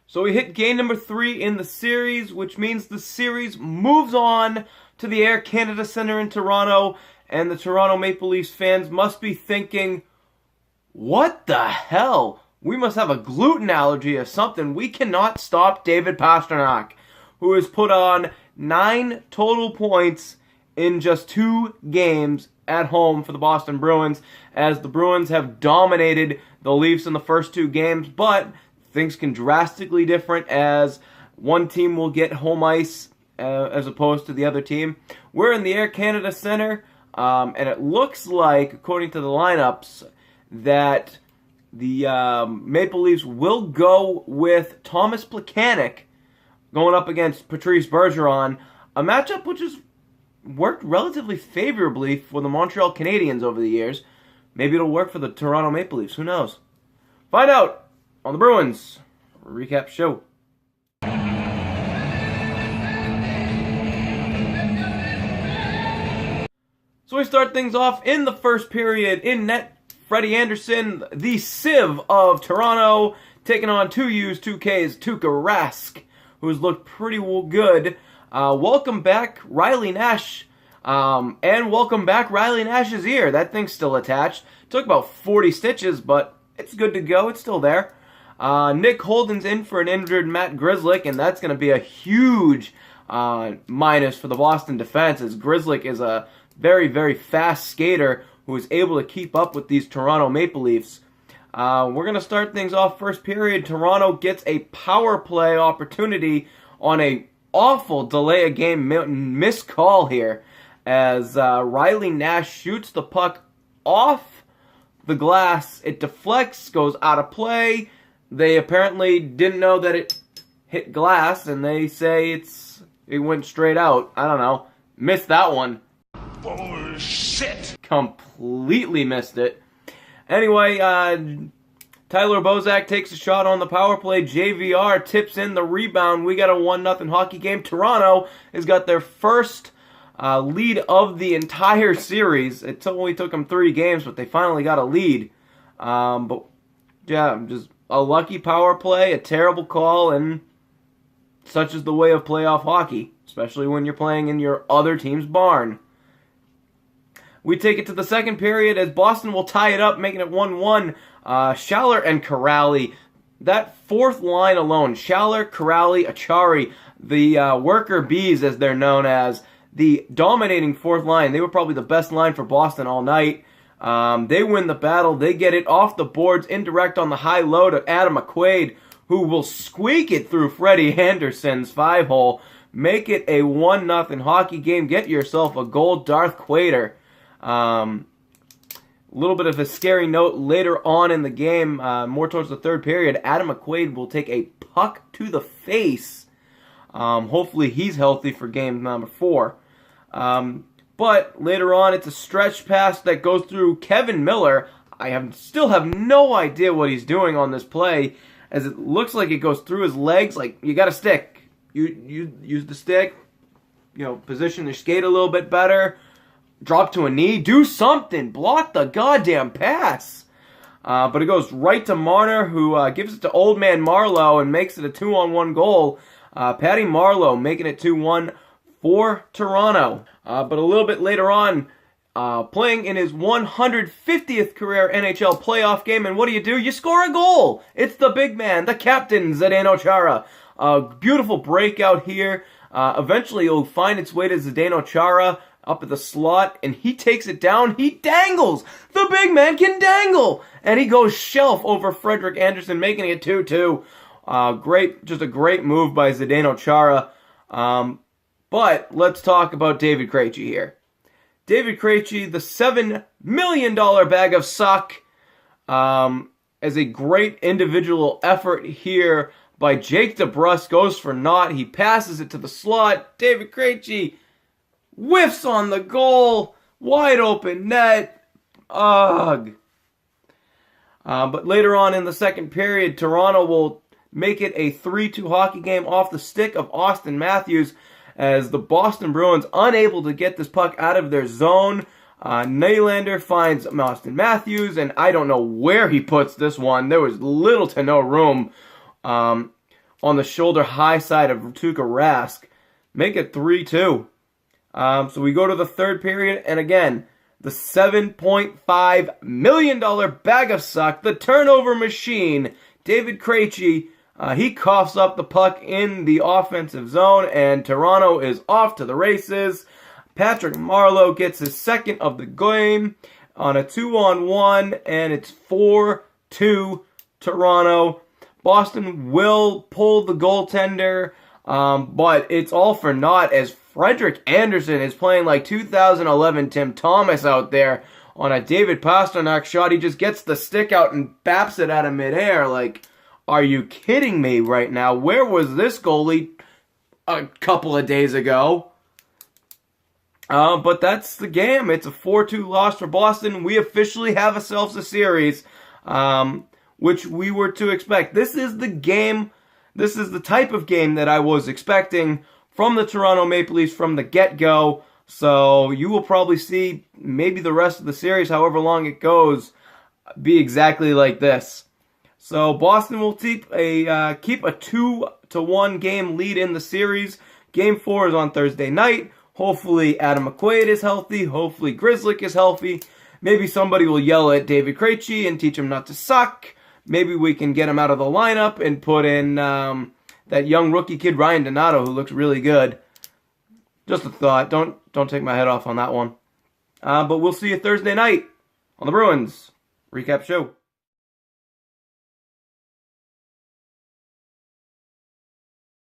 So we hit game number 3 in the series, which means the series moves on to the Air Canada Centre in Toronto, and the Toronto Maple Leafs fans must be thinking, what the hell? We must have a gluten allergy or something. We cannot stop David Pastrnak, who has put on 9 total points in just 2 games at home for the Boston Bruins, as the Bruins have dominated the Leafs in the first 2 games, but things can drastically different as one team will get home ice as opposed to the other team. We're in the Air Canada Centre, and it looks like, according to the lineups, that the Maple Leafs will go with Thomas Plekanec going up against Patrice Bergeron, a matchup which has worked relatively favorably for the Montreal Canadiens over the years. Maybe it'll work for the Toronto Maple Leafs. Who knows? Find out on the Bruins Recap Show. So we start things off in the first period. In net, Freddie Anderson, the Civ of Toronto, taking on 2U's, 2K's Tuukka Rask, who's looked pretty good. Welcome back, Riley Nash. And welcome back, Riley Nash's ear. That thing's still attached. Took about 40 stitches, but it's good to go. It's still there. Nick Holden's in for an injured Matt Grzelcyk, and that's going to be a huge minus for the Boston defense, as Grzelcyk is a very, very fast skater who is able to keep up with these Toronto Maple Leafs. We're going to start things off first period. Toronto gets a power play opportunity on a awful delay of game missed call here, as Riley Nash shoots the puck off the glass. It deflects, goes out of play. They apparently didn't know that it hit glass, and they say it went straight out. I don't know. Missed that one. Bullshit. Completely missed it. Anyway, Tyler Bozak takes a shot on the power play. JVR tips in the rebound. We got a 1-0 hockey game. Toronto has got their first lead of the entire series. It only took them 3 games, but they finally got a lead. But yeah, just a lucky power play, a terrible call, and such is the way of playoff hockey, especially when you're playing in your other team's barn. We take it to the second period as Boston will tie it up, making it 1-1. Schaller and Kuraly. That fourth line alone, Schaller, Kuraly, Achari, the worker bees as they're known as, the dominating fourth line. They were probably the best line for Boston all night. They win the battle. They get it off the boards, indirect on the high low to Adam McQuaid, who will squeak it through Freddie Anderson's 5-hole. Make it a 1-0 hockey game. Get yourself a goal, Darth Quater. A little bit of a scary note later on in the game, more towards the third period. Adam McQuaid will take a puck to the face. Hopefully he's healthy for game number 4. But later on, it's a stretch pass that goes through Kevin Miller. Still have no idea what he's doing on this play, as it looks like it goes through his legs. Like, you got a stick. You use the stick, position your skate a little bit better. Drop to a knee, do something, block the goddamn pass. But it goes right to Marner, who gives it to Old Man Marlowe and makes it a 2-on-1 goal. Patty Marlowe making it 2-1 for Toronto. But a little bit later on, playing in his 150th career NHL playoff game, and what do? You score a goal. It's the big man, the captain, Zdeno Chara. A beautiful breakout here. Eventually, it'll find its way to Zdeno Chara up at the slot, and he takes it down. He dangles. The big man can dangle, and he goes shelf over Frederik Andersen, making it 2-2. Just a great move by Zdeno Chara. But let's talk about David Krejci here. David Krejci, the $7 million bag of suck, as a great individual effort here by Jake DeBrusk, goes for naught. He passes it to the slot. David Krejci whiffs on the goal. Wide open net. Ugh. But later on in the second period, Toronto will make it a 3-2 hockey game off the stick of Austin Matthews, as the Boston Bruins, unable to get this puck out of their zone. Nylander finds Austin Matthews, and I don't know where he puts this one. There was little to no room on on the shoulder high side of Tuukka Rask. Make it 3-2. So we go to the third period, and again, the $7.5 million bag of suck, the turnover machine, David Krejci, he coughs up the puck in the offensive zone, and Toronto is off to the races. Patrick Marleau gets his second of the game on a 2-on-1, and it's 4-2 Toronto. Boston will pull the goaltender, but it's all for naught as Frederik Andersen is playing like 2011 Tim Thomas out there on a David Pastrnak shot. He just gets the stick out and baps it out of midair. Like, are you kidding me right now? Where was this goalie a couple of days ago? But that's the game. It's a 4-2 loss for Boston. We officially have ourselves a series, which we were to expect. This is the game, this is the type of game that I was expecting from the Toronto Maple Leafs from the get-go. So you will probably see maybe the rest of the series, however long it goes, be exactly like this. So Boston will keep a 2-1 game lead in the series. Game 4 is on Thursday night. Hopefully Adam McQuaid is healthy. Hopefully Grzelcyk is healthy. Maybe somebody will yell at David Krejci and teach him not to suck. Maybe we can get him out of the lineup and put in that young rookie kid Ryan Donato, who looks really good. Just a thought. Don't take my head off on that one. But we'll see you Thursday night on the Bruins Recap Show.